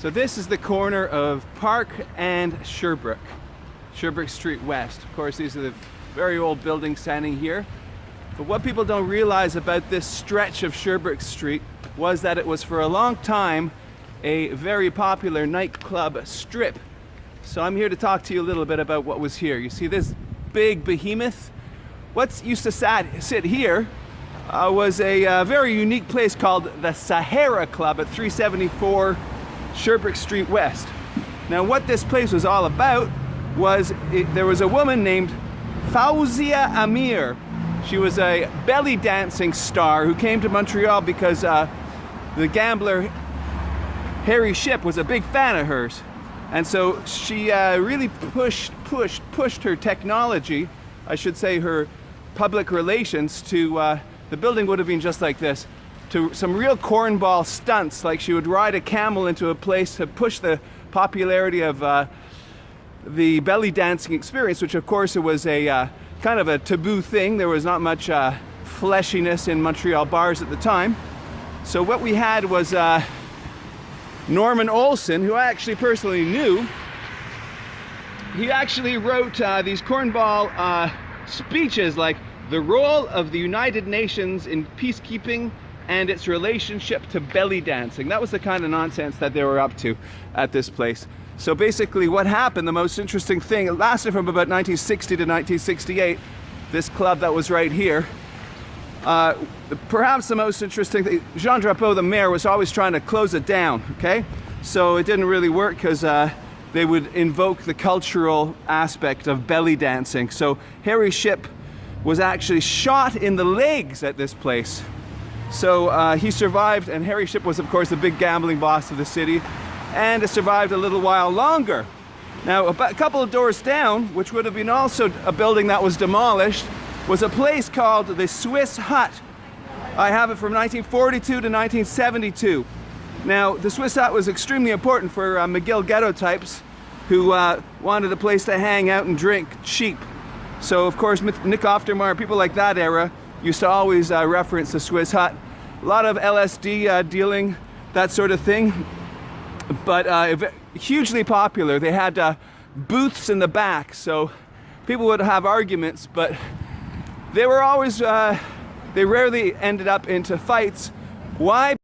So this is the corner of Park and Sherbrooke, Sherbrooke Street West. Of course, these are the very old buildings standing here. But what people don't realize about this stretch of Sherbrooke Street was that it was for a long time a very popular nightclub strip. So I'm here to talk to you a little bit about what was here. You see this big behemoth? What used to sit here was a very unique place called the Sahara Club at 374 Sherbrooke Street West. Now what this place was all about was there was a woman named Fauzia Amir. She was a belly dancing star who came to Montreal because the gambler Harry Shipp was a big fan of hers. And so she really pushed her technology, I should say her public relations, to the building would have been just like this, to some real cornball stunts, like she would ride a camel into a place to push the popularity of the belly dancing experience, which of course it was a kind of a taboo thing. There was not much fleshiness in Montreal bars at the time. So what we had was Norman Olson, who I actually personally knew. He actually wrote these cornball speeches like the role of the United Nations in peacekeeping and its relationship to belly dancing. That was the kind of nonsense that they were up to at this place. So basically what happened, the most interesting thing, it lasted from about 1960 to 1968, this club that was right here. Perhaps the most interesting thing, Jean Drapeau, the mayor, was always trying to close it down, okay? So it didn't really work because they would invoke the cultural aspect of belly dancing. So Harry Shipp was actually shot in the legs at this place. So he survived, and Harry Shipp was of course the big gambling boss of the city, and it survived a little while longer. Now a couple of doors down, which would have been also a building that was demolished, was a place called the Swiss Hut. I have it from 1942 to 1972. Now the Swiss Hut was extremely important for McGill ghetto types who wanted a place to hang out and drink cheap. So of course Nick Oftermeyer, people like that era, used to always reference the Swiss Hut. A lot of LSD dealing, that sort of thing, but hugely popular. They had booths in the back, so people would have arguments, but they were always, they rarely ended up into fights. Why?